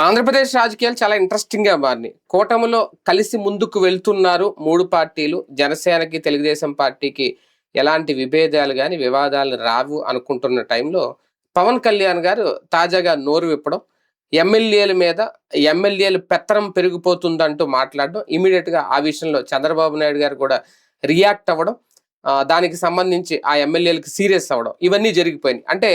ఆంధ్రప్రదేశ్ రాజకీయాలు చాలా ఇంట్రెస్టింగ్ గా మారినాయి. కూటమిలో కలిసి ముందుకు వెళ్తున్నారు మూడు పార్టీలు. జనసేనకి, తెలుగుదేశం పార్టీకి ఎలాంటి విభేదాలు గాని, వివాదాలు రావు అనుకుంటున్న టైంలో పవన్ కళ్యాణ్ గారు తాజాగా నోరు విప్పడం, ఎమ్మెల్యేల మీద ఎమ్మెల్యేలు పెత్తనం పెరిగిపోతుందంటూ మాట్లాడడం, ఇమీడియట్ గా ఆ విషయంలో చంద్రబాబు నాయుడు గారు కూడా రియాక్ట్ అవ్వడం, దానికి సంబంధించి ఆ ఎమ్మెల్యేలకు సీరియస్ అవ్వడం, ఇవన్నీ జరిగిపోయినాయి. అంటే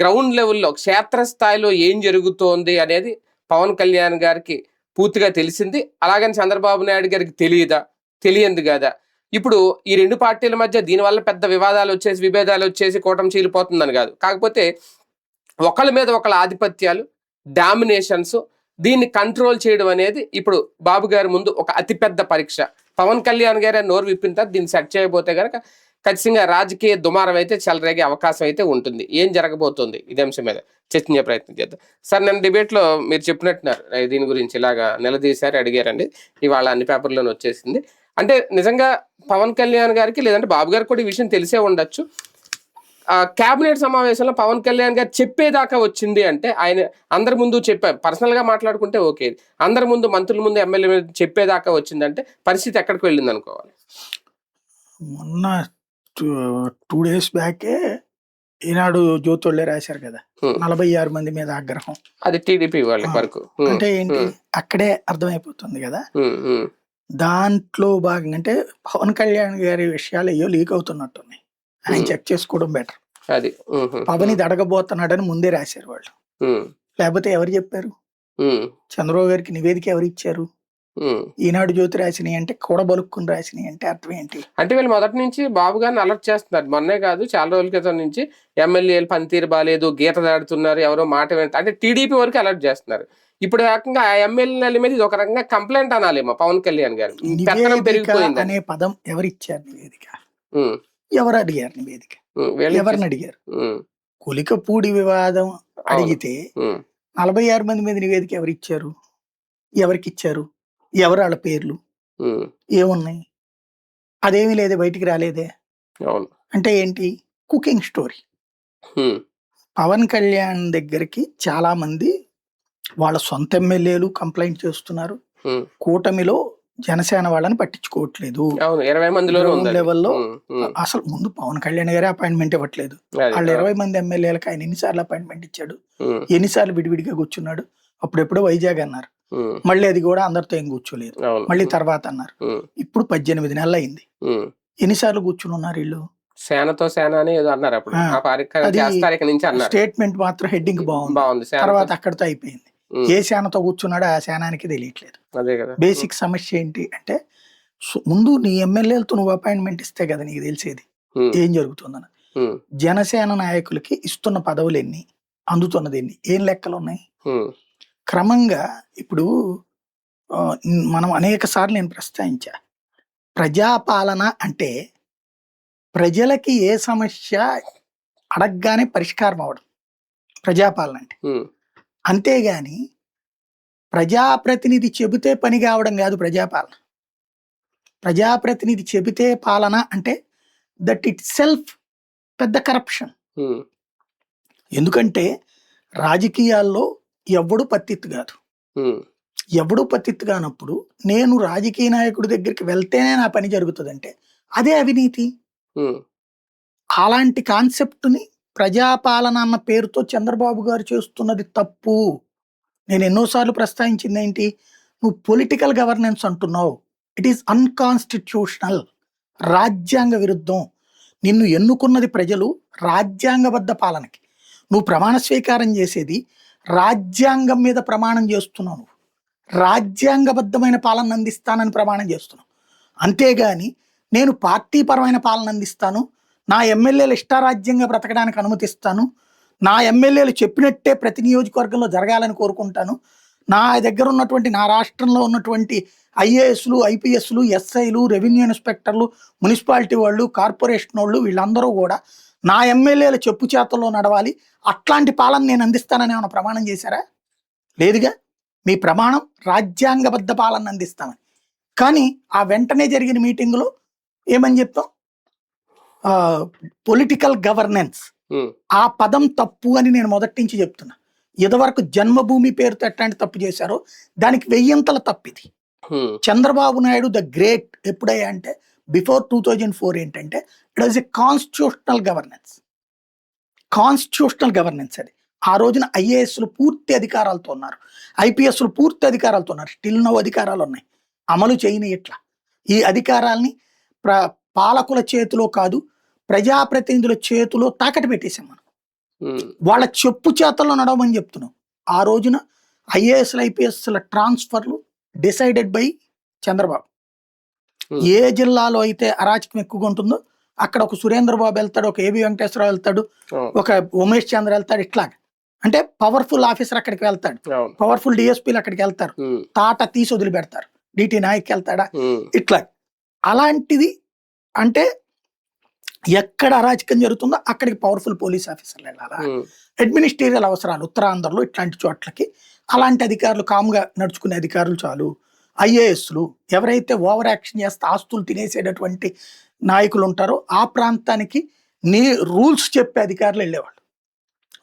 గ్రౌండ్ లెవెల్లో క్షేత్రస్థాయిలో ఏం జరుగుతోంది అనేది పవన్ కళ్యాణ్ గారికి పూర్తిగా తెలిసింది. అలాగని చంద్రబాబు నాయుడు గారికి తెలియంది కదా. ఇప్పుడు ఈ రెండు పార్టీల మధ్య దీనివల్ల పెద్ద వివాదాలు వచ్చేసి, విభేదాలు వచ్చేసి కూటమి చీలిపోతుందని కాదు. కాకపోతే ఒకళ్ళ మీద ఒకళ్ళ ఆధిపత్యాలు, డామినేషన్స్, దీన్ని కంట్రోల్ చేయడం అనేది ఇప్పుడు బాబు గారి ముందు ఒక అతిపెద్ద పరీక్ష. పవన్ కళ్యాణ్ గారే నోరు విప్పిన తర్వాత దీన్ని సెట్ చేయబోతే కనుక ఖచ్చితంగా రాజకీయ దుమారం అయితే చెలరేగే అవకాశం అయితే ఉంటుంది. ఏం జరగబోతుంది ఇదే అంశం మీద చర్చించే ప్రయత్నం చేద్దాం. సార్, నేను డిబేట్లో మీరు చెప్పినట్టున్నారు దీని గురించి ఇలాగా నిలదీశారు, అడిగారండి. ఇవాళ అన్ని పేపర్లోనే వచ్చేసింది. అంటే నిజంగా పవన్ కళ్యాణ్ గారికి లేదంటే బాబు గారికి కూడా ఈ విషయం తెలిసే ఉండొచ్చు. క్యాబినెట్ సమావేశంలో పవన్ కళ్యాణ్ గారు చెప్పేదాకా వచ్చింది అంటే ఆయన అందరి ముందు చెప్పారు. పర్సనల్గా మాట్లాడుకుంటే ఓకే, అందరి ముందు, మంత్రుల ముందు, ఎమ్మెల్యే చెప్పేదాకా వచ్చిందంటే పరిస్థితి ఎక్కడికి వెళ్ళింది అనుకోవాలి? మొన్న 2 days బ్యాకే ఈనాడు జ్యోతుళ్ళే రాశారు కదా, 46 మంది మీద ఆగ్రహం. అది టీడీపీ వాళ్ళ వరకు. అంటే ఏంటి, అక్కడే అర్థమైపోతుంది కదా. దాంట్లో భాగంగా అంటే పవన్ కళ్యాణ్ గారి విషయాలు అయ్యో లీక్ అవుతున్నట్టున్నాయి, ఆయన చెక్ చేసుకోవడం బెటర్. అది పవన్ ఇది అడగబోతున్నాడని ముందే రాశారు వాళ్ళు. లేకపోతే ఎవరు చెప్పారు? చంద్రబాబు గారికి నివేదిక ఎవరు ఇచ్చారు? ఈనాడు జ్యోతి రాసినాయి అంటే కూడబలుక్కుని రాసినాయి అంటే అర్థం ఏంటి? అంటే వీళ్ళు మొదటి నుంచి బాబు గారిని అలర్ట్ చేస్తున్నారు. మొన్నే కాదు, చాలా రోజుల క్రితం నుంచి ఎమ్మెల్యేలు పనితీరు బాగాలేదు, గీత దాడుతున్నారు, ఎవరో మాట అంటే టీడీపీ వరకు అలర్ట్ చేస్తున్నారు. ఇప్పుడు ఏకంగా ఆ ఎమ్మెల్యేల మీద ఇది ఒక రకంగా కంప్లైంట్ అనాలేమో పవన్ కళ్యాణ్ గారు. పెరిగిపోయింది అనే పదం ఎవరిచ్చారు? నివేదిక ఎవరు అడిగారు? నివేదిక ఎవరిని అడిగారు? కులికపూడి వివాదం అడిగితే 46 మంది మీద నివేదిక ఎవరిచ్చారు? ఎవరికి ఇచ్చారు? ఎవరు వాళ్ళ పేర్లు ఏమున్నాయి? అదేమీ లేదే, బయటికి రాలేదే. అంటే ఏంటి? Cooking story. పవన్ కళ్యాణ్ దగ్గరికి చాలా మంది వాళ్ళ సొంత ఎమ్మెల్యేలు కంప్లైంట్ చేస్తున్నారు. కూటమిలో జనసేన వాళ్ళని పట్టించుకోవట్లేదు. 20 మందిలో లెవెల్లో అసలు ముందు పవన్ కళ్యాణ్ గారే అపాయింట్మెంట్ ఇవ్వట్లేదు. వాళ్ళు 20 మంది ఎమ్మెల్యేలకు ఆయన ఎన్నిసార్లు అపాయింట్మెంట్ ఇచ్చాడు? ఎన్నిసార్లు విడివిడిగా కూర్చున్నాడు? అప్పుడెప్పుడో వైజాగ్ అన్నారు, మళ్ళీ అది కూడా అందరితో ఏం కూర్చోలేదు, మళ్ళీ తర్వాత అన్నారు. ఇప్పుడు 18 నెలలు అయింది. ఎన్నిసార్లు కూర్చుని ఉన్నారు వీళ్ళు? స్టేట్మెంట్ మాత్రం హెడ్డింగ్ బాగుంది, తర్వాత అక్కడితో అయిపోయింది. ఏ సేనతో కూర్చున్నాడో ఆ సేనానికి తెలియట్లేదు. బేసిక్ సమస్య ఏంటి అంటే, ముందు నీ ఎమ్మెల్యేలతో నువ్వు అపాయింట్మెంట్ ఇస్తే కదా నీకు తెలిసేది ఏం జరుగుతుందని. జనసేన నాయకులకి ఇస్తున్న పదవులు ఎన్ని, అందుతున్నది ఎన్ని, ఏం లెక్కలు ఉన్నాయి? క్రమంగా ఇప్పుడు మనం అనేక సార్లు నేను ప్రస్తావించా, ప్రజాపాలన అంటే ప్రజలకి ఏ సమస్య అడగగానే పరిష్కారం అవడం ప్రజాపాలన అంటే. అంతేగాని ప్రజాప్రతినిధి చెబితే పని కావడం కాదు ప్రజాపాలన. ప్రజాప్రతినిధి చెబితే పాలన అంటే దట్ ఇట్ సెల్ఫ్ పెద్ద కరప్షన్. ఎందుకంటే రాజకీయాల్లో ఎవడు పత్తిత్తు కాదు. ఎవడు పత్తిత్తు కానప్పుడు నేను రాజకీయ నాయకుడి దగ్గరికి వెళ్తేనే నా పని జరుగుతుందంటే అదే అవినీతి. అలాంటి కాన్సెప్ట్ని ప్రజాపాలన అన్న పేరుతో చంద్రబాబు గారు చేస్తున్నది తప్పు. నేను ఎన్నోసార్లు ప్రస్తావించింది ఏంటి, నువ్వు పొలిటికల్ గవర్నెన్స్ అంటున్నావు, ఇట్ ఈస్ అన్కాన్స్టిట్యూషనల్, రాజ్యాంగ విరుద్ధం. నిన్ను ఎన్నుకున్నది ప్రజలు రాజ్యాంగబద్ధ పాలనకి. నువ్వు ప్రమాణ స్వీకారం చేసేది రాజ్యాంగం మీద ప్రమాణం చేస్తున్నావు, నువ్వు రాజ్యాంగబద్ధమైన పాలన అందిస్తానని ప్రమాణం చేస్తున్నావు. అంతేగాని నేను పార్టీ పరమైన పాలన అందిస్తాను, నా ఎమ్మెల్యేలు ఇష్టారాజ్యంగా బ్రతకడానికి అనుమతిస్తాను, నా ఎమ్మెల్యేలు చెప్పినట్టే ప్రతి నియోజకవర్గంలో జరగాలని కోరుకుంటాను, నా దగ్గర ఉన్నటువంటి, నా రాష్ట్రంలో ఉన్నటువంటి ఐఏఎస్లు, ఐపీఎస్లు, ఎస్ఐలు, రెవెన్యూ ఇన్స్పెక్టర్లు, మున్సిపాలిటీ వాళ్ళు, కార్పొరేషన్ వాళ్ళు, వీళ్ళందరూ కూడా నా ఎమ్మెల్యేల చెప్పు చేతల్లో నడవాలి, అట్లాంటి పాలన నేను అందిస్తానని ఏమైనా ప్రమాణం చేశారా? లేదుగా. మీ ప్రమాణం రాజ్యాంగబద్ధ పాలన అందిస్తామని. కానీ ఆ వెంటనే జరిగిన మీటింగులో ఏమని చెప్తాం? Political governance. ఆ పదం తప్పు అని నేను మొదటి నుంచి చెప్తున్నా. ఇదివరకు జన్మభూమి పేరుతో ఎట్లాంటి తప్పు చేశారో దానికి 1000 తప్పిది. ఉమ్, చంద్రబాబు నాయుడు ద గ్రేట్ ఎప్పుడయ్యా అంటే బిఫోర్ 2004 ఏంటంటే it was a constitutional governance. Constitutional governance అది. ఆ రోజున ఐఏఎస్లు పూర్తి అధికారాలతో ఉన్నారు, ఐపీఎస్లు పూర్తి అధికారాలతో ఉన్నారు. స్టిల్ నో అధికారాలు ఉన్నాయి, అమలు చేయని ఇట్లా. ఈ అధికారాల్ని పాలకుల చేతిలో కాదు, ప్రజాప్రతినిధుల చేతిలో తాకట్టు పెట్టేసాం మనం. ఉమ్, వాళ్ళ చెప్పు చేతల్లో నడవమని చెప్తున్నాం. ఆ రోజున ఐఏఎస్ల ఐపీఎస్ల ట్రాన్స్ఫర్లు డిసైడెడ్ బై చంద్రబాబు. Hmm. ఏ జిల్లాలో అయితే అరాచకం ఎక్కువగా ఉంటుందో అక్కడ ఒక సురేంద్రబాబు వెళ్తాడు, ఒక ఏబి వెంకటేశ్వరరావు వెళ్తాడు, అవును, ఒక ఉమేష్ చంద్ర వెళ్తాడు. ఇట్లాగా అంటే పవర్ఫుల్ ఆఫీసర్ అక్కడికి వెళ్తాడు, అవును, పవర్ఫుల్ డిఎస్పీలు అక్కడికి వెళ్తారు, ఉమ్, తాట తీసి వదిలిపెడతారు. డిటి నాయక్ వెళ్తాడా, ఉమ్, ఇట్లా. అలాంటిది అంటే ఎక్కడ అరాచకం జరుగుతుందో అక్కడికి పవర్ఫుల్ పోలీస్ ఆఫీసర్లు వెళ్ళాలా, ఉమ్, అడ్మినిస్ట్రేటివ్ అవసరాలు ఉత్తరాంధ్రలో ఇట్లాంటి చోట్లకి అలాంటి అధికారులు, కామ్గా నడుచుకునే అధికారులు చాలు. ఐఏఎస్లు ఎవరైతే ఓవర్ యాక్షన్ చేస్తే ఆస్తులు తినేసేటటువంటి నాయకులు ఉంటారో ఆ ప్రాంతానికి రూల్స్ చెప్పే అధికారులు వెళ్ళేవాళ్ళు,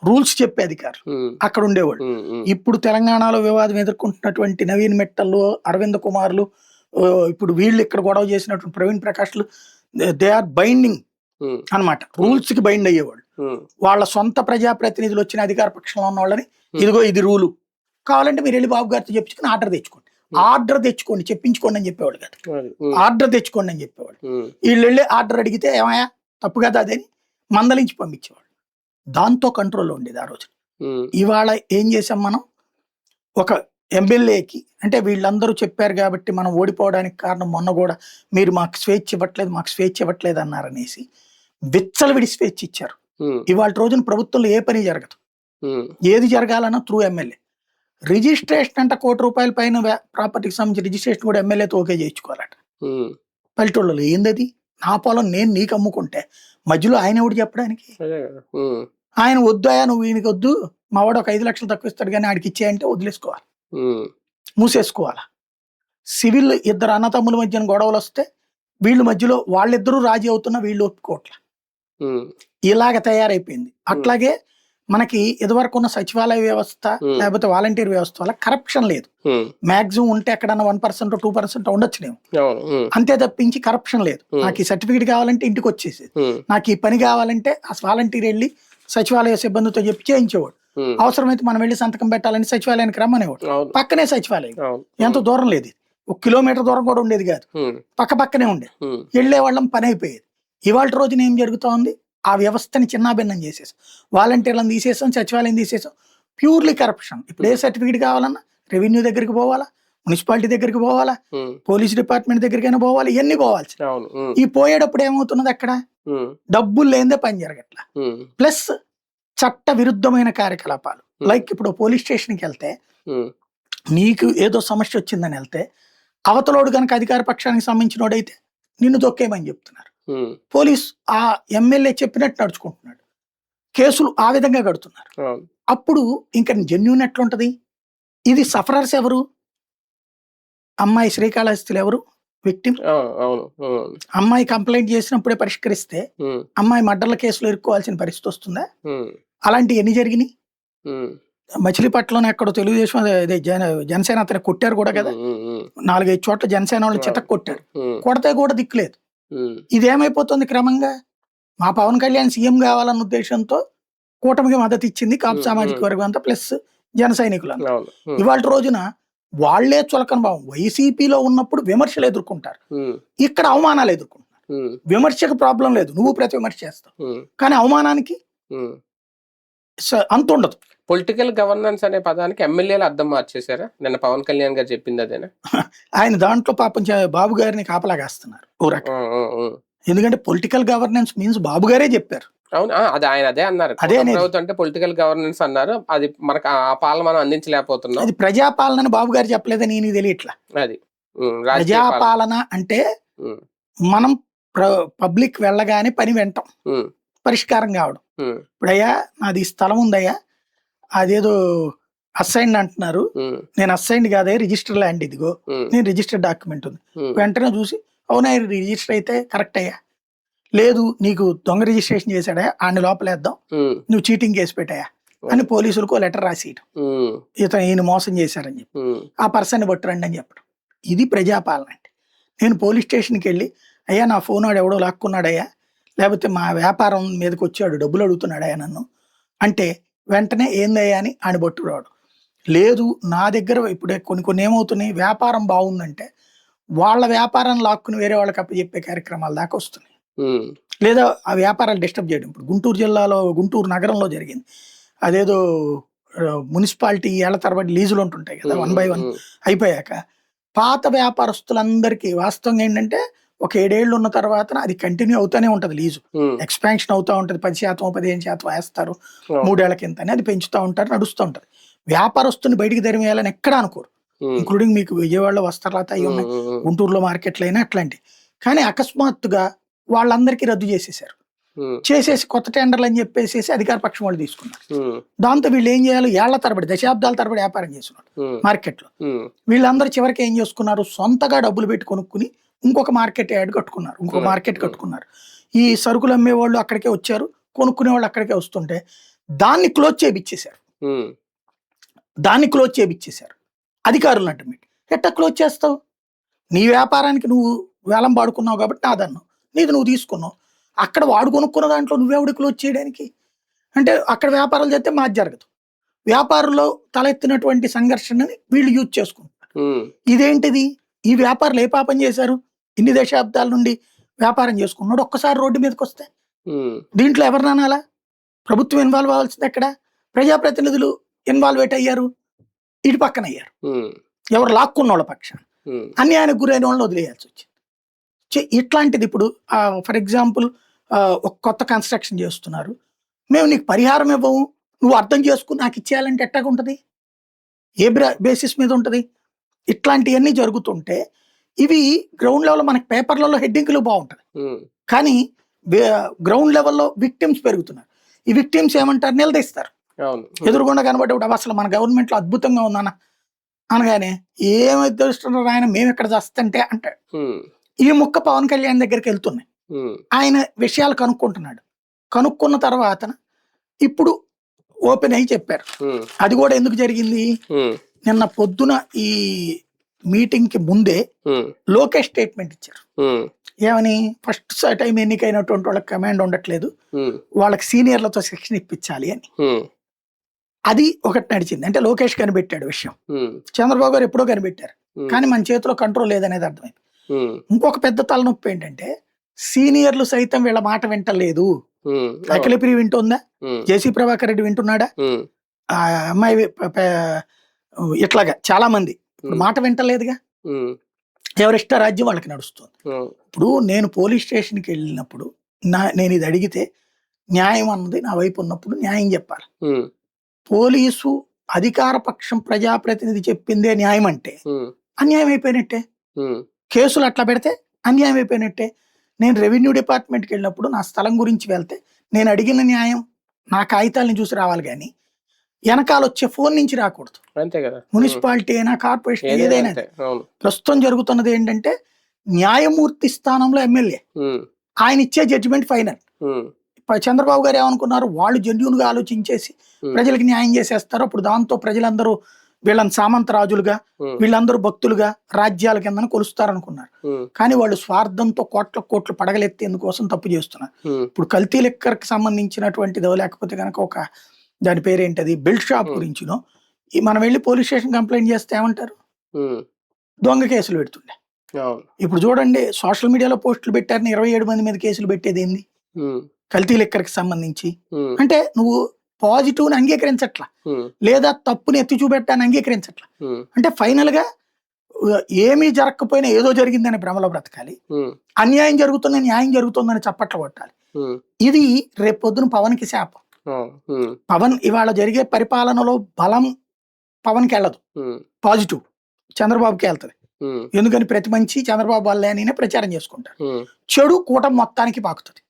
రూల్స్ చెప్పే అధికారులు ఉమ్, అక్కడ ఉండేవాళ్ళు. ఉమ్, ఉమ్, ఇప్పుడు తెలంగాణలో వివాదం ఎదుర్కొంటున్నటువంటి నవీన్ మిట్టలు, అరవింద్ కుమార్లు, ఇప్పుడు వీళ్ళు ఇక్కడ గొడవ చేసినటువంటి ప్రవీణ్ ప్రకాష్లు, దే ఆర్ బైండింగ్ ఉమ్, అనమాట, రూల్స్ కి బైండ్ అయ్యేవాళ్ళు. ఉమ్, వాళ్ళ సొంత ప్రజాప్రతినిధులు వచ్చిన అధికార పక్షంలో ఉన్న వాళ్ళని ఇదిగో ఇది రూలు, కావాలంటే మీరు వెళ్ళి బాబు గారితో చెప్పించుకుని ఆర్డర్ తెచ్చుకోండి, ఆర్డర్ తెచ్చుకోండి, చెప్పించుకోండి అని చెప్పేవాళ్ళు కాదు, అది, ఉమ్, ఆర్డర్ తెచ్చుకోండి అని చెప్పేవాళ్ళు. ఉమ్, వీళ్ళు వెళ్ళి ఆర్డర్ అడిగితే ఏమయ్యా తప్పు కదా అదని మందలించి పంపించేవాళ్ళు. దాంతో కంట్రోల్లో ఉండేది ఆ రోజు. ఉమ్, ఇవాళ ఏం చేసాం మనం, ఒక ఎమ్మెల్యేకి అంటే వీళ్ళందరూ చెప్పారు కాబట్టి మనం ఓడిపోవడానికి కారణం మొన్న కూడా మీరు మాకు స్వేచ్ఛ ఇవ్వట్లేదు, మాకు స్వేచ్ఛ ఇవ్వట్లేదు అన్నారనేసి విచ్చలవిడి స్వేచ్ఛ ఇచ్చారు. ఉమ్, ఇవాళ రోజున ప్రభుత్వంలో ఏ పని జరగదు, ఉమ్, ఏది జరగాలన్నా త్రూ ఎమ్మెల్యే. రిజిస్ట్రేషన్ అంటే ₹1,00,00,000 పైన ప్రాపర్టీకి సంబంధించి రిజిస్ట్రేషన్ కూడా ఎమ్మెల్యేతో ఓకే చేయించుకోవాలట. ఉమ్, పల్లెటూళ్ళలో ఏందది, నా పొలం నేను నీకు అమ్ముకుంటే మధ్యలో ఆయన ఎవడు చెప్పడానికి, అదే కదా, ఉమ్, ఆయన వద్దాయా నువ్వు ఈయనకి వద్దు, మావాడు ఒక 5 లక్షలు తక్కువ ఇస్తాడు కానీ ఆడికి ఇచ్చేయంటే వదిలేసుకోవాలి, ఉమ్, మూసేసుకోవాలా. సివిల్ ఇద్దరు అన్నతమ్ముల మధ్యన గొడవలు వస్తే వీళ్ళ మధ్యలో వాళ్ళిద్దరూ రాజీ అవుతున్నా వీళ్ళు ఒప్పుకోవట్ల, ఉమ్, ఇలాగ తయారైపోయింది. అట్లాగే మనకి ఇదివరకు ఉన్న సచివాలయ వ్యవస్థ లేకపోతే వాలంటీర్ వ్యవస్థ వల్ల కరప్షన్ లేదు. ఉమ్, మాక్సిమం ఉంటే ఎక్కడన్నా 1% 2% ఉండొచ్చునేమో, అవును, ఉమ్, అంతే తప్పించి కరప్షన్ లేదు. నాకు ఈ సర్టిఫికేట్ కావాలంటే ఇంటికి వచ్చేసేది, ఉమ్, నాకు ఈ పని కావాలంటే ఆ వాలంటీర్ వెళ్ళి సచివాలయ సిబ్బందితో చెప్పి చేయించేవాడు. ఉమ్, అవసరమైతే మనం వెళ్ళి సంతకం పెట్టాలని సచివాలయానికి రమ్మనేవాడు. అవును, పక్కనే సచివాలయం, అవును, ఎంత దూరం లేదు, 1 కిలోమీటర్ దూరం కూడా ఉండేది కాదు, ఉమ్, పక్క పక్కనే ఉండేది. ఉమ్, వెళ్ళే వాళ్ళం పని అయిపోయేది. ఇవాళ రోజున ఏం జరుగుతోంది, ఆ వ్యవస్థని చిన్నాభిన్నం చేసేసాం, వాలంటీర్లను తీసేసాం, సచివాలయం తీసేసాం, ప్యూర్లీ కరప్షన్. ఇప్పుడు ఏ సర్టిఫికేట్ కావాలన్నా రెవెన్యూ దగ్గరికి పోవాలా, మున్సిపాలిటీ దగ్గరికి పోవాలా, ఉమ్, పోలీస్ డిపార్ట్మెంట్ దగ్గరికైనా పోవాలి, ఇవన్నీ పోవాల్సి. అవును, ఉమ్, ఈ పోయేటప్పుడు ఏమవుతున్నది, అక్కడ ఉమ్, డబ్బులు లేదే పని జరగట్లా, ఉమ్, ప్లస్ చట్ట విరుద్ధమైన కార్యకలాపాలు. లైక్ ఇప్పుడు పోలీస్ స్టేషన్కి వెళ్తే ఉమ్, నీకు ఏదో సమస్య వచ్చిందని వెళ్తే అవతలోడు కనుక అధికార పక్షానికి సంబంధించినోడైతే నిన్ను దొక్కేమని చెప్తున్నారు. ఉమ్, పోలీస్ ఆ ఎమ్మెల్యే చెప్పినట్టు నడుచుకుంటున్నాడు, కేసులు ఆ విధంగా కడుతున్నారు. అవును, అప్పుడు ఇంకా జెన్యూన్ ఎట్లుంటది. ఇది సఫరర్స్ ఎవరు, అమ్మాయి శ్రీకాళహస్తిలో ఎవరు విక్టిమ్, అవును, అవును, అవును, అమ్మాయి కంప్లైంట్ చేసినప్పుడే పరిష్కరిస్తే ఉమ్, అమ్మాయి మర్డర్ల కేసులో ఇరుక్కోవాల్సిన పరిస్థితి వస్తుందా? ఉమ్, అలాంటివి ఎన్ని జరిగినాయి. ఉమ్, మచిలీపట్నంలో ఎక్కడో తెలుగుదేశం జనసేన అతను కొట్టారు కూడా కదా, ఉమ్, ఉమ్, 4-5 చోట్ల జనసేన వాళ్ళు చితక్ కొట్టారు, ఉమ్, కొడితే కూడా దిక్కులేదు. ఉమ్, ఇదేమైపోతుంది క్రమంగా, మా పవన్ కళ్యాణ్ సీఎం కావాలన్న ఉద్దేశంతో కూటమికి మద్దతు ఇచ్చింది కాపు సామాజిక వర్గం అంతా ప్లస్ జన సైనికులంతా. అవును, ఉమ్, ఇవాళ రోజున వాళ్లే చులకన భావం, వైసీపీలో ఉన్నప్పుడు విమర్శలు ఎదుర్కొంటారు, ఉమ్, ఇక్కడ అవమానాలు ఎదుర్కొంటారు. ఉమ్, విమర్శకు ప్రాబ్లం లేదు, నువ్వు ప్రతి విమర్శ చేస్తావు, ఉమ్, కానీ అవమానానికి ఉమ్. అంత ఉండదు. పొలిటికల్ గవర్నెన్స్ అనే పదానికి ఎమ్మెల్యేలు అర్థం మార్చేశారా? నిన్న పవన్ కళ్యాణ్ గారు చెప్పింది అదేనా? ఆయన దాంట్లో పాపం బాబు గారిని కాపలాగేస్తున్నారు ఓ రకం. ఎందుకంటే పొలిటికల్ గవర్నెన్స్ మీన్స్ బాబు గారే చెప్పారు. అవును, అది ఆయన అదే అన్నారు, అదే ప్రభుత్వం అంటే పొలిటికల్ గవర్నెన్స్ అన్నారు. అది మనకు ఆ పాలన మనం అందించలేకపోతున్నాం. అది ప్రజాపాలన బాబు గారు చెప్పలేదని నేను తెలియట్లా. అది రాజకీయ పాలన. ప్రజాపాలన అంటే ఉమ్, మనం పబ్లిక్ వెళ్ళగానే పని వింటాం, ఉమ్, పరిష్కారం కావడం. ఉమ్, ఇప్పుడయ్యా నాది ఈ స్థలం ఉందయ్యా, అదేదో అసైన్డ్ అంటున్నారు, ఉమ్, నేను అసైన్డ్ కాదయ్యా రిజిస్టర్ ల్యాండ్ ఇదిగో, ఉమ్, నేను రిజిస్టర్ డాక్యుమెంట్ ఉంది, ఉమ్, వెంటనే చూసి అవునా రిజిస్టర్ అయితే కరెక్ట్ అయ్యా, లేదు నీకు దొంగ రిజిస్ట్రేషన్ చేశాడా ఆడిని లోపలేద్దాం, ఉమ్, నువ్వు చీటింగ్ కేసు పెట్టాయా, అని పోలీసులకు లెటర్ రాసేయడం, ఉమ్, ఈయన మోసం చేశారని చెప్పి ఉమ్, ఆ పర్సన్ని పట్టురండి అని చెప్పడం. ఇది ప్రజాపాలన అంటే. నేను పోలీస్ స్టేషన్కి వెళ్ళి అయ్యా నా ఫోన్ వాడు ఎవడో లాక్కున్నాడయ్యా, లేకపోతే మా వ్యాపారం మీదకి వచ్చాడు డబ్బులు అడుగుతున్నాడయ్యా నన్ను అంటే వెంటనే ఏందయ్యా అని ఆయన పట్టుకురావడం. లేదు నా దగ్గర ఇప్పుడే కొన్ని ఏమవుతున్నాయి, వ్యాపారం బాగుందంటే వాళ్ళ వ్యాపారాన్ని లాక్కుని వేరే వాళ్ళకి అప్పచెప్పే కార్యక్రమాల దాకా వస్తున్నాయి. ఉమ్, లేదా ఆ వ్యాపారాలు డిస్టర్బ్ చేయడం. ఇప్పుడు గుంటూరు జిల్లాలో, గుంటూరు నగరంలో జరిగింది అదేదో మున్సిపాలిటీ ఏళ్ల తరబడి లీజులు ఉంటుంటాయి కదా, 1 by 1 ఉమ్, అయిపోయాక పాత వ్యాపారస్తులందరికీ వాస్తవంగా ఏంటంటే ఒక 7 ఏళ్ళు ఉన్న తర్వాత అది కంటిన్యూ అవుతూనే ఉంటుంది, లీజు ఉమ్, ఎక్స్పాన్షన్ అవుతూ ఉంటుంది, 10% 15% వేస్తారు, అవును. 3 ఏళ్ల కింద అని అది పెంచుతూ ఉంటారు, నడుస్తూ ఉంటుంది. వ్యాపారస్తుని బయటికి తరిమేయాలని ఎక్కడ అనుకోరు. ఉమ్, ఇంక్లూడింగ్ మీకు విజయవాడలో వస్త్రలత అయి ఉన్నాయి, ఉమ్, ఉమ్, గుంటూరులో మార్కెట్లు అయినా అట్లాంటి. కానీ అకస్మాత్తుగా వాళ్ళందరికీ రద్దు చేసేసారు. ఉమ్, చేసేసి కొత్త టెండర్లు అని చెప్పేసి అధికార పక్షం వాళ్ళు తీసుకున్నారు. ఉమ్, దాంతో వీళ్ళు ఏం చేయాలి, ఏళ్ల తరబడి దశాబ్దాల తరబడి వ్యాపారం చేస్తున్నారు ఉమ్, మార్కెట్లో. ఉమ్, వీళ్ళందరూ చివరికి ఏం చేసుకున్నారు, సొంతగా డబ్బులు పెట్టి కొనుక్కుని ఇంకొక మార్కెట్ యాడ్ కట్టుకున్నారు, ఇంకొక మార్కెట్ కట్టుకున్నారు. ఈ సరుకులు అమ్మే వాళ్ళు అక్కడికే వచ్చారు, కొనుక్కునే వాళ్ళు అక్కడికే వస్తుంటే దాన్ని క్లోజ్ చేయించేశారు. ఉమ్, దాన్ని క్లోజ్ చేయించేశారు అధికారులు. అంటే మీరు ఎట్టా క్లోజ్ చేస్తావు, నీ వ్యాపారానికి నువ్వు వేలం పాడుకున్నావు కాబట్టి నాదన్ను, నీది నువ్వు తీసుకున్నావు, అక్కడ వాడు కొనుక్కున్న దాంట్లో నువ్వెవడు క్లోజ్ చేయడానికి అంటే అక్కడ వ్యాపారాలు చేస్తే మాది జరగదు. వ్యాపారంలో తలెత్తినటువంటి సంఘర్షణని వీళ్ళు యూజ్ చేసుకుంటారు. ఉమ్, ఇదేంటిది, ఈ వ్యాపారులు ఏ పాపం చేశారు, ఇన్ని దశాబ్దాల నుండి వ్యాపారం చేసుకున్నాడు, ఒక్కసారి రోడ్డు మీదకి వస్తే ఉమ్, దీంట్లో ఎవరిని అనాలా, ప్రభుత్వం ఇన్వాల్వ్ అవ్వాల్సింది ఎక్కడ, ప్రజాప్రతినిధులు ఇన్వాల్వేట్ అయ్యారు, ఇటు పక్కన అయ్యారు, ఉమ్, ఎవరు లాక్కున్న వాళ్ళ పక్షాన ఉమ్, అన్యాయానికి గురైన వాళ్ళని వదిలేయాల్సి వచ్చింది. ఇట్లాంటిది ఇప్పుడు ఫర్ ఎగ్జాంపుల్ ఒక కొత్త కన్స్ట్రక్షన్ చేస్తున్నారు, మేము నీకు పరిహారం ఇవ్వము, నువ్వు అర్థం చేసుకుని నాకు ఇచ్చేయాలంటే ఎట్టాగా ఉంటుంది, ఏ బేసిస్ మీద ఉంటుంది. ఇట్లాంటివన్నీ జరుగుతుంటే ఇవి గ్రౌండ్ లెవెల్లో మనకి పేపర్లలో హెడ్డింగ్లు బాగుంటుంది, ఉమ్, కానీ గ్రౌండ్ లెవెల్లో విక్టిమ్స్ పెరుగుతున్నారు. ఈ విక్టిమ్స్ ఏమంటారు, నిలదీస్తారు, అవును. ఎదురుగుండా కనబడేప్పుడు అసలు మన గవర్నమెంట్లో అద్భుతంగా ఉందన్న అనగానే ఏమైతే తెలుస్తున్నారు ఆయన, మేము ఎక్కడ చేస్తుంటే అంటాడు. ఉమ్, ఈ ముక్క పవన్ కళ్యాణ్ దగ్గరికి వెళ్తున్నాయి, ఉమ్, ఆయన విషయాలు కనుక్కుంటున్నాడు, కనుక్కున్న తర్వాత ఇప్పుడు ఓపెన్ అయ్యి చెప్పారు. ఉమ్, అది కూడా ఎందుకు జరిగింది, ఉమ్, నిన్న పొద్దున ఈ మీటింగ్ కి ముందే ఉమ్, లోకేష్ స్టేట్మెంట్ ఇచ్చారు. ఉమ్, ఏమని, ఫస్ట్ టైం ఎన్నికైనటువంటి వాళ్ళకి కమాండ్ ఉండట్లేదు, ఉమ్, వాళ్ళకి సీనియర్లతో శిక్షణ ఇప్పించాలి అని. ఉమ్, అది ఒకటి నడిచింది, అంటే లోకేష్ కనిపెట్టాడు విషయం, ఉమ్, చంద్రబాబు గారు ఎప్పుడో కనిపెట్టారు, ఉమ్, కానీ మన చేతిలో కంట్రోల్ లేదనేది అర్థమైంది. ఉమ్, ఇంకొక పెద్ద తలనొప్పి ఏంటంటే సీనియర్లు సైతం వీళ్ళ మాట వింటలేదు. ఉమ్, అఖిలప్రి వింటుందా, ఉమ్, జేసీ ప్రభాకర్ రెడ్డి వింటున్నాడా, ఉమ్, ఆ అమ్మాయి ఇట్లాగా చాలా మంది ఇప్పుడు మాట వింటలేదుగా, ఉమ్, ఎవరిష్ట రాజ్యం వాళ్ళకి నడుస్తుంది. ఉమ్, ఇప్పుడు నేను పోలీస్ స్టేషన్కి వెళ్ళినప్పుడు నేను ఇది అడిగితే న్యాయం అన్నది నా వైపు ఉన్నప్పుడు న్యాయం చెప్పాలి. ఉమ్, పోలీసు అధికార పక్షం ప్రజాప్రతినిధి చెప్పిందే న్యాయం అంటే ఉమ్, అన్యాయం అయిపోయినట్టే, ఉమ్, కేసులు అట్లా పెడితే అన్యాయం అయిపోయినట్టే. నేను రెవెన్యూ డిపార్ట్మెంట్కి వెళ్ళినప్పుడు నా స్థలం గురించి వెళ్తే నేను అడిగిన న్యాయం నా కాగితాలను చూసి రావాలి, కానీ వెనకాల వచ్చే ఫోన్ నుంచి రాకూడదు. అంతే కదా, మున్సిపాలిటీ అయినా కార్పొరేషన్ ఏదైనా. అంతే. అవును. ప్రస్తుతం జరుగుతున్నది ఏంటంటే న్యాయమూర్తి స్థానంలో ఎమ్మెల్యే, ఉమ్, ఆయన ఇచ్చే జడ్జిమెంట్ ఫైనల్. ఉమ్, చంద్రబాబు గారు ఏమనుకున్నారు, వాళ్ళు జెన్యూన్ గా ఆలోచించేసి ప్రజలకు న్యాయం చేసేస్తారు, అప్పుడు దాంతో ప్రజలందరూ వీళ్ళని సామంత రాజులుగా, ఉమ్, వీళ్ళందరూ భక్తులుగా రాజ్యాల కింద కొలుస్తారనుకున్నారు. ఉమ్, కానీ వాళ్ళు స్వార్థంతో కోట్లు పడగలెత్తేందుకోసం తప్పు చేస్తున్నారు. ఉమ్, ఇప్పుడు కల్తీ లిక్కర్కి సంబంధించినటువంటిదో లేకపోతే కనుక ఒక దాని పేరేంటది బెల్ట్ షాప్ గురించినో మనం వెళ్ళి పోలీస్ స్టేషన్ కంప్లైంట్ చేస్తే ఏమంటారు, ఉమ్, దొంగ కేసులు పెడుతుండే. అవును. ఇప్పుడు చూడండి సోషల్ మీడియాలో పోస్టులు పెట్టారని 27 మంది మీద కేసులు పెట్టేది ఏంది, ఉమ్, కల్తీ లిక్కర్కి సంబంధించి. ఉమ్, అంటే నువ్వు పాజిటివ్ని అంగీకరించట్లా, ఉమ్, లేదా తప్పుని ఎత్తి చూపెట్టాన్ని అంగీకరించట్లా. ఉమ్, అంటే ఫైనల్ గా ఏమీ జరగకపోయినా ఏదో జరిగిందని భ్రమలో బ్రతకాలి, ఉమ్, అన్యాయం జరుగుతుందని న్యాయం జరుగుతుందని చప్పట్లు కొట్టాలి. ఉమ్, ఇది రేపొద్దున పవన్కి శాపం. అవును. ఉమ్, పవన్ ఇవాళ జరిగే పరిపాలనలో బలం పవన్కి వెళ్ళదు, ఉమ్, పాజిటివ్ చంద్రబాబుకి వెళ్తుంది. ఉమ్, ఎందుకని ప్రతి మంచి చంద్రబాబు వల్లే అని ప్రచారం చేసుకుంటారు, ఉమ్, చెడు కూటమి మొత్తానికి పాకుతుంది.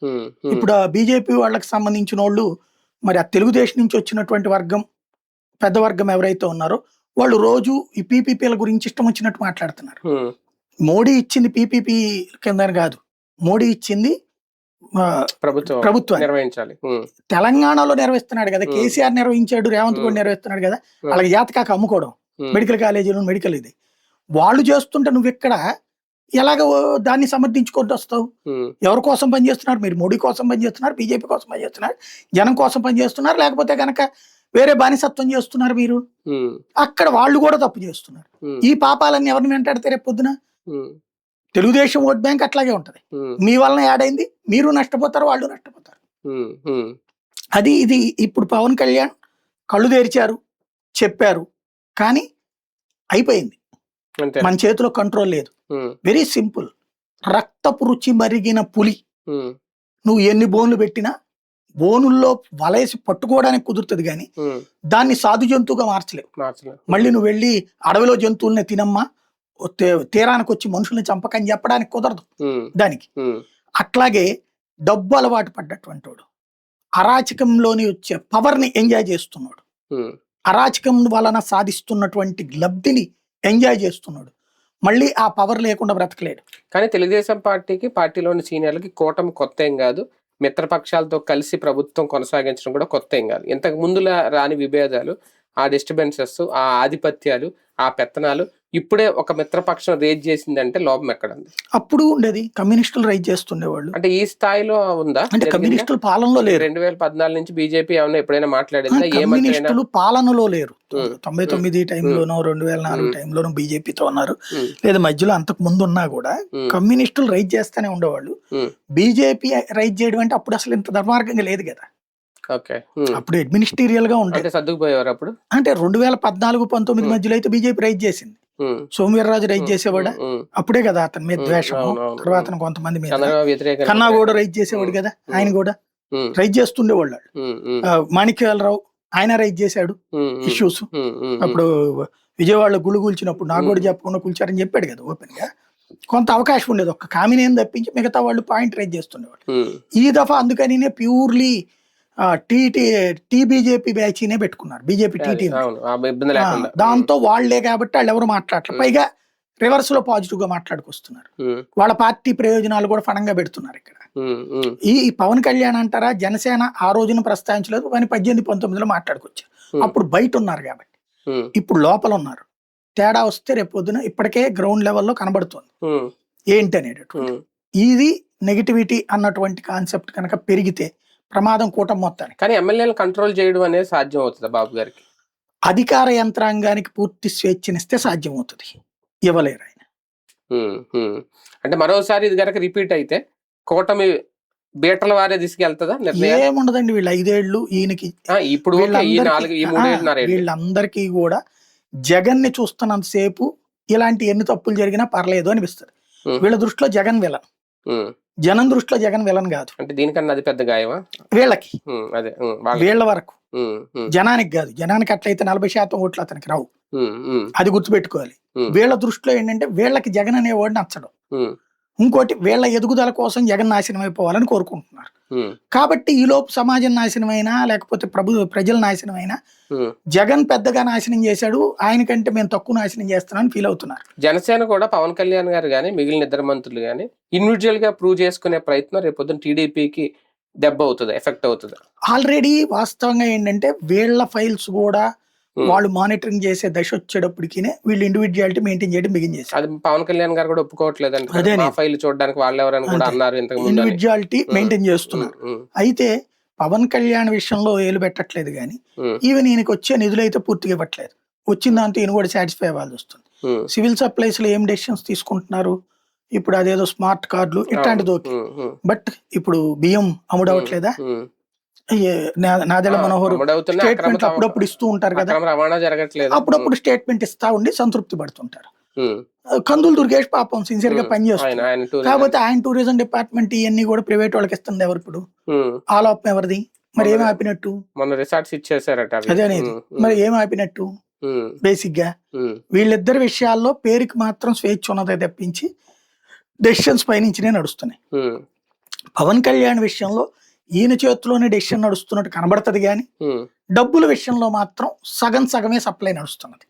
ఉమ్, ఇప్పుడు బీజేపీ వాళ్ళకి సంబంధించిన వాళ్ళు మరి ఆ తెలుగుదేశం నుంచి వచ్చినటువంటి వర్గం, పెద్ద వర్గం ఎవరైతే ఉన్నారో వాళ్ళు రోజు ఈ పీపీపీల గురించి ఇష్టం వచ్చినట్టు మాట్లాడుతున్నారు. ఉమ్, మోడీ ఇచ్చింది పీపీపీ కింద కాదు, మోడీ ఇచ్చింది ప్రభుత్వం నిర్వహించాలి. తెలంగాణలో నిర్వహిస్తున్నాడు కదా, కేసీఆర్ నిర్వహించాడు, రేవంత్ కూడా నిర్వహిస్తున్నాడు కదా, వాళ్ళకి జాతకాక అమ్ముకోవడం మెడికల్ కాలేజీలు మెడికల్ ఇది వాళ్ళు చేస్తుంటే నువ్వు ఇక్కడ ఎలాగ దాన్ని సమర్థించుకుంటూ వస్తావు? ఎవరి కోసం పనిచేస్తున్నారు మీరు? మోడీ కోసం పనిచేస్తున్నారు, బీజేపీ కోసం పనిచేస్తున్నారు, జనం కోసం పనిచేస్తున్నారు, లేకపోతే కనుక వేరే బానిసత్వం చేస్తున్నారు మీరు? అక్కడ వాళ్ళు కూడా తప్పు చేస్తున్నారు. ఈ పాపాలన్నీ ఎవరిని వెంటాడితే రేపు పొద్దున? తెలుగుదేశం ఓట్ బ్యాంక్ అట్లాగే ఉంటది. మీ వలన యాడ్ అయింది, మీరు నష్టపోతారు, వాళ్ళు నష్టపోతారు. అది ఇది ఇప్పుడు పవన్ కళ్యాణ్ కళ్ళు తెరిచారు, చెప్పారు, కానీ అయిపోయింది. మన చేతిలో కంట్రోల్ లేదు. Very simple. రక్తపు రుచి మరిగిన పులి నువ్వు ఎన్ని బోన్లు పెట్టినా బోనుల్లో వలేసి పట్టుకోవడానికి కుదురుతుంది, కానీ దాన్ని సాధు జంతువుగా మార్చలేవు. మళ్ళీ నువ్వు వెళ్ళి అడవిలో జంతువుల్ని తినమ్మా, తీరానికి వచ్చి మనుషుల్ని చంపకని చెప్పడానికి కుదరదు దానికి. అట్లాగే డబ్బు అలవాటు పడ్డటువంటి వాడు అరాచకంలోని వచ్చే పవర్ ని ఎంజాయ్ చేస్తున్నాడు, అరాచకం వలన సాధిస్తున్నటువంటి లబ్ధిని ఎంజాయ్ చేస్తున్నాడు, మళ్ళీ ఆ పవర్ లేకుండా బ్రతకలేడు. కానీ తెలుగుదేశం పార్టీలోని సీనియర్లకి కూటమి కొత్త ఏం కాదు, మిత్రపక్షాలతో కలిసి ప్రభుత్వం కొనసాగించడం కూడా కొత్త ఏం కాదు. ఇంతకు ముందులా రాని విభేదాలు, ఆ డిస్టర్బెన్సెస్, ఆ ఆధిపత్యాలు, ఆ పెత్తనాలు ఇప్పుడే ఒక మిత్రపక్షం రేజ్ చేసిందంటే లోపం ఎక్కడంది? అప్పుడు ఉండేది కమ్యూనిస్టులు రైజ్ చేస్తుండేవాళ్ళు. అంటే ఈ స్థాయిలో ఉందా? అంటే కమ్యూనిస్టులు పాలనలో లేరు. 2014 నుంచి బీజేపీ ఏమన్నా ఎప్పుడైనా మాట్లాడిందా? కమ్యూనిస్టులు పాలనలో లేరు. 99 టైంలోనో 2004 టైంలోనో బీజేపీతో ఉన్నారు, లేదా మధ్యలో అంతకు ముందు ఉన్నా కూడా కమ్యూనిస్టులు రైజ్ చేస్తూనే ఉండేవాళ్ళు. బీజేపీ రైజ్ చేయడం అంటే అప్పుడు అసలు ఇంత దుర్మార్గంగా లేదు కదా. అప్పుడు అడ్మినిస్ట్రీరియల్ గా ఉంటే సర్దుకుపోయేవారు. అప్పుడు అంటే 2014-19 మధ్యలో అయితే బీజేపీ రైజ్ చేసింది. సోమవీర్రాజు రైజ్ చేసేవాడా? అప్పుడే కదా అతని మీద ద్వేషం. తర్వాత కొంతమంది మీద కన్నా కూడా రైజ్ చేసేవాడు కదా, ఆయన కూడా రైజ్ చేస్తుండేవాళ్ళు. మాణిక్యాలరావు ఆయన రైజ్ చేశాడు ఇష్యూస్. అప్పుడు విజయవాడలో గుళ్ళు కూల్చినప్పుడు నాకు కూడా చెప్పకుండా కూల్చారని చెప్పాడు కదా ఓపెన్ గా. కొంత అవకాశం ఉండేది, ఒక్క కామినేని తప్పించి మిగతా వాళ్ళు పాయింట్ రైజ్ చేస్తుండేవాళ్ళు. ఈ దఫా అందుకని ప్యూర్లీ టీబీజేపీ బ్యాచీనే పెట్టుకున్నారు, బీజేపీ టీటీ. దాంతో వాళ్లే కాబట్టి వాళ్ళు ఎవరు మాట్లాడలేదు. పైగా రివర్స్ లో పాజిటివ్ గా మాట్లాడుకొస్తున్నారు. వాళ్ళ పార్టీ ప్రయోజనాలు కూడా ఫలంగా పెడుతున్నారు ఇక్కడ. ఈ పవన్ కళ్యాణ్ అంటారా, జనసేన ఆ రోజున ప్రస్తావించలేదు, కానీ 18-19లో మాట్లాడుకొచ్చారు. అప్పుడు బయట ఉన్నారు కాబట్టి, ఇప్పుడు లోపల ఉన్నారు. తేడా వస్తే రేపు పొద్దున ఇప్పటికే గ్రౌండ్ లెవెల్లో కనబడుతుంది ఏంటి అనేటటువంటి. ఇది నెగిటివిటీ అన్నటువంటి కాన్సెప్ట్ కనుక పెరిగితే ప్రమాదం కూటమి మొత్తానికి. కానీ ఎమ్మెల్యేలు కంట్రోల్ చేయడం అనేది సాధ్యం అవుతుందా బాబు గారికి? అధికార యంత్రాంగానికి పూర్తి స్వేచ్ఛనిస్తే సాధ్యం అవుతుంది, ఇవ్వలేరు ఆయన. అంటే మరోసారి ఇది కనుక రిపీట్ అయితే కూటమి బీటల వారే తీసుకెళ్తుందా? ఏముండదండి, వీళ్ళు 5 ఏళ్ళు ఈయనకి, ఇప్పుడు వీళ్ళందరికీ కూడా జగన్ ని చూస్తున్నంతసేపు ఇలాంటి ఎన్ని తప్పులు జరిగినా పర్లేదు అనిపిస్తుంది. వీళ్ళ దృష్టిలో జగన్ విలన్, జనం దృష్టిలో జగన్ విలన్ కాదు. అంటే దీనికన్నా అది పెద్ద గాయమా వీళ్ళకి? అదే వీళ్ళ వరకు, జనానికి కాదు. జనానికి అట్లయితే 40% ఓట్లు అతనికి రావు, అది గుర్తుపెట్టుకోవాలి. వీళ్ళ దృష్టిలో ఏంటంటే వీళ్ళకి జగన్ అనేవాడు నచ్చడం, ఇంకోటి వీళ్ళ ఎదుగుదల కోసం జగన్ నాశనం అయిపోవాలని కోరుకుంటున్నారు. కాబట్టి ఈ లోపు సమాజం నాశనమైనా లేకపోతే ప్రజల నాశనమైనా జగన్ పెద్దగా నాశనం చేశాడు, ఆయనకంటే మేము తక్కువ నాశనం చేస్తున్నామని ఫీల్ అవుతున్నారు. జనసేన కూడా పవన్ కళ్యాణ్ గారు కానీ మిగిలిన ఇద్దరు మంత్రులు కానీ ఇండివిజువల్ గా ప్రూవ్ చేసుకునే ప్రయత్నం రేపు టీడీపీకి దెబ్బ అవుతుంది, ఎఫెక్ట్ అవుతుంది. ఆల్రెడీ వాస్తవంగా ఏంటంటే వీళ్ళ ఫైల్స్ కూడా వాళ్ళు మానిటరింగ్ చేసే దశ వచ్చేటప్పటికి వీళ్ళు ఇండివిజువాలిటీ మెయింటైన్ చేయడం బిగిన్ చేశారు. అది పవన్ కళ్యాణ్ గారు కూడా ఒప్పుకోవట్లేదు, ఫైల్ చూడడానికి వాళ్ళు ఎవరైనా కూడా అన్నారు, ఇండివిజువాలిటీ మెయింటైన్ చేస్తున్నారు. అయితే పవన్ కళ్యాణ్ విషయంలో ఏలు పెట్టట్లేదు, కానీ ఈవెన్ ఈయనకి వచ్చే నిధులు అయితే పూర్తిగా ఇవ్వట్లేదు. వచ్చిన దాంతో ఈయన కూడా సాటిస్ఫై అవ్వాల్సి వస్తుంది. సివిల్ సప్లైస్ లో ఏం డెసిషన్స్ తీసుకుంటున్నారు? ఇప్పుడు అదేదో స్మార్ట్ కార్డులు ఇట్లాంటిది ఓకే, బట్ ఇప్పుడు బియ్యం అమ్ముడవట్లేదా? నాదెళ్ల మనోహర్ స్టేట్మెంట్ అప్పుడప్పుడు ఇస్తూ ఉంటారు కదా, అప్పుడప్పుడు స్టేట్మెంట్ ఇస్తా ఉండి సంతృప్తి పడుతుంటారు. కందులు దుర్గేష్ పాపం సిన్సియర్ గా పనిచేస్తారు, కాకపోతే ఆయన టూరిజం డిపార్ట్మెంట్ ఇవన్నీ కూడా ప్రైవేట్ వాళ్ళకి ఇస్తుంది. ఎవరు ఇప్పుడు ఆలోపం ఎవరిది? మరి ఏం ఆపినట్టు? అదే అనేది, మరి ఏం ఆపినట్టు? బేసిక్ గా వీళ్ళిద్దరి విషయాల్లో పేరుకి మాత్రం స్వేచ్ఛ ఉన్నదే తప్పించి డెసిషన్స్ పైనుంచినే నడుస్తున్నాయి. పవన్ కళ్యాణ్ విషయంలో ఈయన చేతిలోనే డెసిషన్ నడుస్తున్నట్టు కనబడుతుంది, కానీ డబ్బుల విషయంలో మాత్రం సగమే సప్లై నడుస్తున్నది.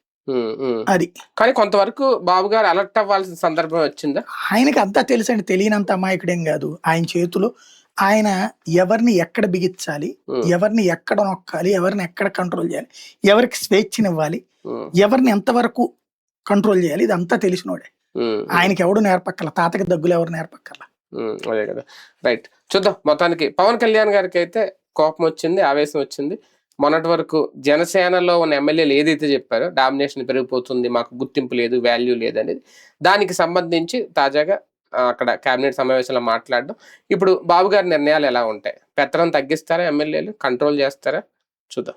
అది కానీ కొంతవరకు బాబు గారు అలర్ట్ అవ్వాల్సిన సందర్భం వచ్చిందా? ఆయనకి అంతా తెలుసండి, తెలియనంత అమాయకుడేం కాదు. ఆయన చేతిలో ఆయన ఎవరిని ఎక్కడ బిగించాలి, ఉమ్, ఎవరిని ఎక్కడ నొక్కాలి, ఎవరిని ఎక్కడ కంట్రోల్ చేయాలి, ఎవరికి స్వేచ్ఛనివ్వాలి, ఉమ్, ఎవరిని ఎంతవరకు కంట్రోల్ చేయాలి, ఇదంతా తెలిసినోడే. ఉమ్, ఉమ్, ఆయనకి ఎవడు నేర్పక్కల, తాతకి దగ్గులు ఎవరు నేర్పక్కల. అదే కదా. రైట్, చూద్దాం. మొత్తానికి పవన్ కళ్యాణ్ గారికి అయితే కోపం వచ్చింది, ఆవేశం వచ్చింది. మొన్నటి వరకు జనసేనలో ఉన్న ఎమ్మెల్యేలు ఏదైతే చెప్పారో డామినేషన్ పెరిగిపోతుంది, మాకు గుర్తింపు లేదు, వాల్యూ లేదు అనేది, దానికి సంబంధించి తాజాగా అక్కడ కేబినెట్ సమావేశంలో మాట్లాడడం. ఇప్పుడు బాబు గారి నిర్ణయాలు ఎలా ఉంటాయి? పెత్తనం తగ్గిస్తారా, ఎమ్మెల్యేలు కంట్రోల్ చేస్తారా? చూద్దాం.